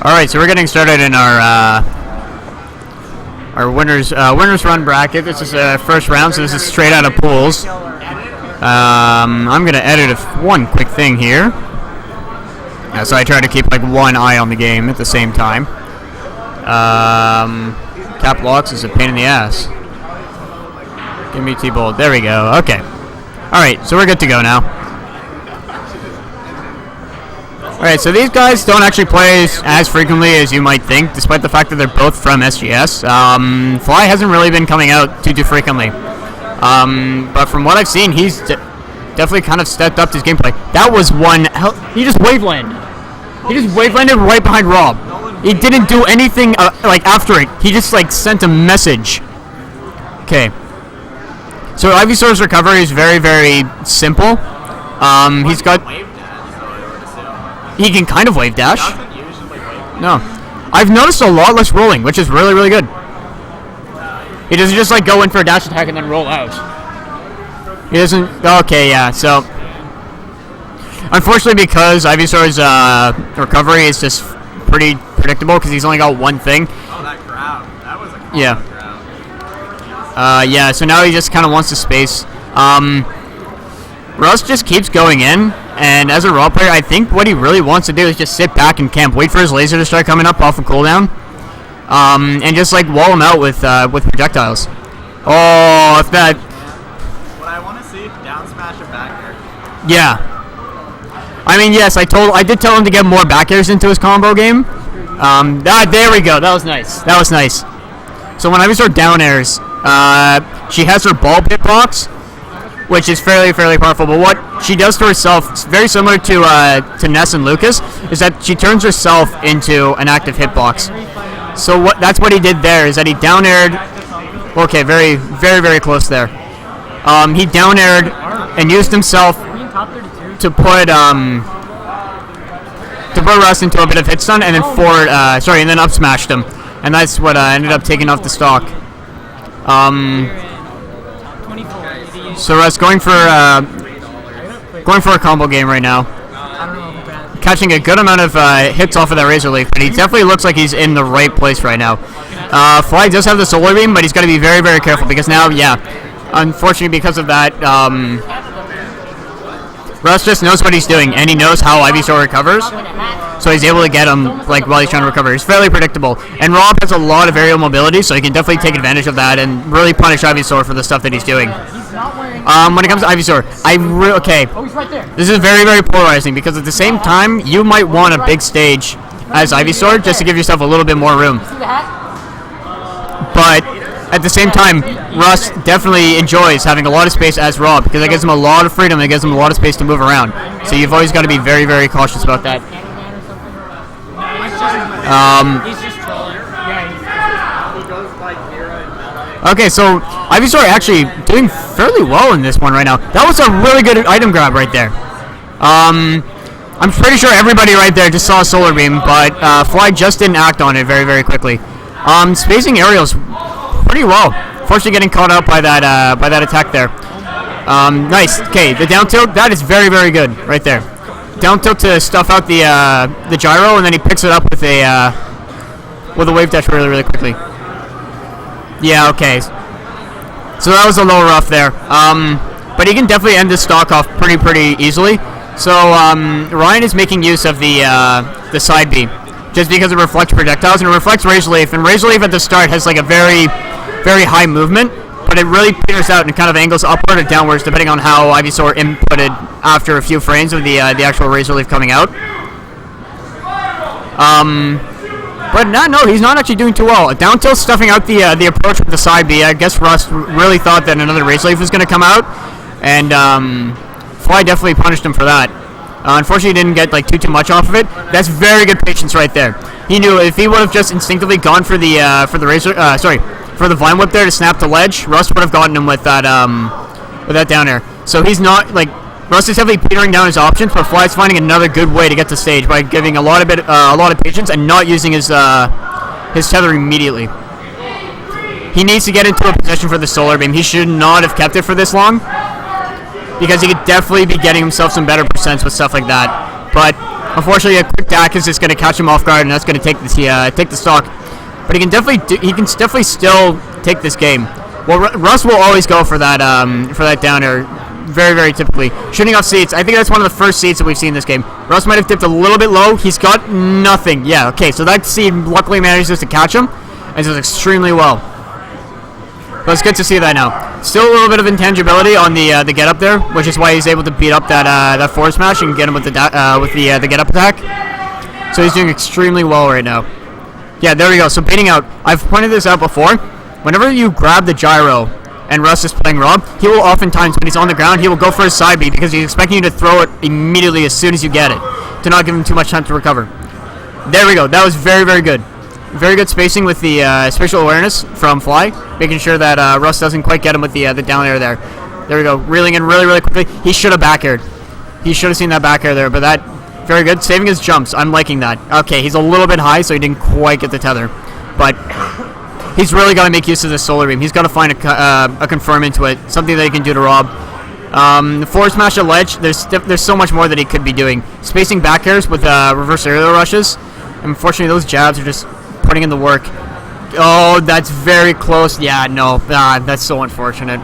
Alright, so we're getting started in our winners run bracket. This is the first round, so this is straight out of pools. I'm gonna edit one quick thing here. So I try to keep like one eye on the game at the same time. Cap locks is a pain in the ass. Give me T-Bolt. There we go. Okay. Alright, so we're good to go now. Alright, so these guys don't actually play as frequently as you might think, despite the fact that they're both from SGS. Fly hasn't really been coming out too frequently. But from what I've seen, he's definitely kind of stepped up his gameplay. That was one... He just wavelanded. He just wavelanded right behind Rob. He didn't do anything like after it. He just like sent a message. Okay. So Ivysaur's recovery is very, very simple. He's got... He can kind of wave dash. No. I've noticed a lot less rolling, which is really, really good. He doesn't just like go in for a dash attack and then roll out. He doesn't... Okay, yeah, so... Unfortunately, because Ivysaur's recovery is just pretty predictable, because he's only got one thing. Oh, that grab. That was a common grab. Yeah, so now he just kind of wants to space. Rust just keeps going in, and as a raw player, I think what he really wants to do is just sit back and camp, wait for his laser to start coming up off of cooldown, and just like wall him out with projectiles. Oh, if that... What I want to see, down smash a back air. Yeah. I mean, yes, I did tell him to get more back airs into his combo game. There we go. That was nice. That was nice. So when Ivysaur down airs, she has her ball pit box, which is fairly powerful. But what she does to herself, very similar to Ness and Lucas, is that she turns herself into an active hitbox. So that's what he did there, is that he down aired. Okay, very close there. He down aired and used himself to put Rust into a bit of hit stun, and then and then up smashed him, and that's what ended up taking off the stock. So Rust going for a combo game right now, catching a good amount of hits off of that Razor Leaf, but he definitely looks like he's in the right place right now. Fly does have the Solar Beam, but he's got to be very careful, because now, yeah, unfortunately because of that, Rust just knows what he's doing, and he knows how Ivysaur recovers, so he's able to get him like while he's trying to recover. He's fairly predictable, and Rob has a lot of aerial mobility, so he can definitely take advantage of that and really punish Ivysaur for the stuff that he's doing. When it comes to Ivysaur, this is very polarizing, because at the same time, you might want a big stage as Ivysaur just to give yourself a little bit more room. But at the same time, Rust definitely enjoys having a lot of space as Rob, because it gives him a lot of freedom and it gives him a lot of space to move around. So you've always got to be very cautious about that. Okay, so Ivysaur actually doing fairly well in this one right now. That was a really good item grab right there. I'm pretty sure everybody right there just saw a Solar Beam, but Fly just didn't act on it very quickly. Spacing aerials pretty well. Fortunately getting caught out by that attack there. Nice. Okay, the down tilt, that is very good right there. Down tilt to stuff out the gyro, and then he picks it up with a wave dash really quickly. Yeah, okay. So that was a little rough there. But he can definitely end this stock off pretty easily. So Ryan is making use of the side B, just because it reflects projectiles and it reflects Razor Leaf. And Razor Leaf at the start has like a very high movement, but it really peters out and kind of angles upward or downwards depending on how Ivysaur inputted after a few frames of the actual Razor Leaf coming out. But no, he's not actually doing too well. Down tilt stuffing out the approach with the side B. I guess Rust really thought that another Razor Leaf was going to come out, and Fly definitely punished him for that. Unfortunately, he didn't get like too much off of it. That's very good patience right there. He knew if he would have just instinctively gone for the Vine Whip there to snap the ledge, Rust would have gotten him with that down air. So he's not like... Rust is heavily petering down his options, but Fly's finding another good way to get to stage by giving a lot of patience and not using his tether immediately. He needs to get into a position for the Solar Beam. He should not have kept it for this long, because he could definitely be getting himself some better percents with stuff like that. But Unfortunately, a quick dack is just going to catch him off guard, and that's going to take the stock. But he can definitely still take this game. Well, Russ will always go for that down air, very, very typically. Shooting off seats, I think that's one of the first seats that we've seen in this game. Russ might have dipped a little bit low. He's got nothing. Yeah, okay, so that seat luckily manages to catch him, and does extremely well. But it's good to see that now. Still a little bit of intangibility on the get up there, which is why he's able to beat up that forward smash and get him with the get up attack. So he's doing extremely well right now. Yeah, there we go. So baiting out. I've pointed this out before. Whenever you grab the gyro and Russ is playing Rob, he will oftentimes, when he's on the ground, he will go for his side B because he's expecting you to throw it immediately as soon as you get it, to not give him too much time to recover. There we go. That was very, very good. Very good spacing with the spatial awareness from Fly, making sure that Russ doesn't quite get him with the down air there. There we go. Reeling in really, really quickly. He should have back aired. He should have seen that back air there, but that, very good. Saving his jumps. I'm liking that. Okay, he's a little bit high, so he didn't quite get the tether. But he's really got to make use of this solar beam. He's got to find a confirm into it, something that he can do to Rob. The forward smash at ledge, there's so much more that he could be doing. Spacing back airs with reverse aerial rushes. Unfortunately, those jabs are just putting in the work. Oh, that's very close. Yeah, no, that's so unfortunate.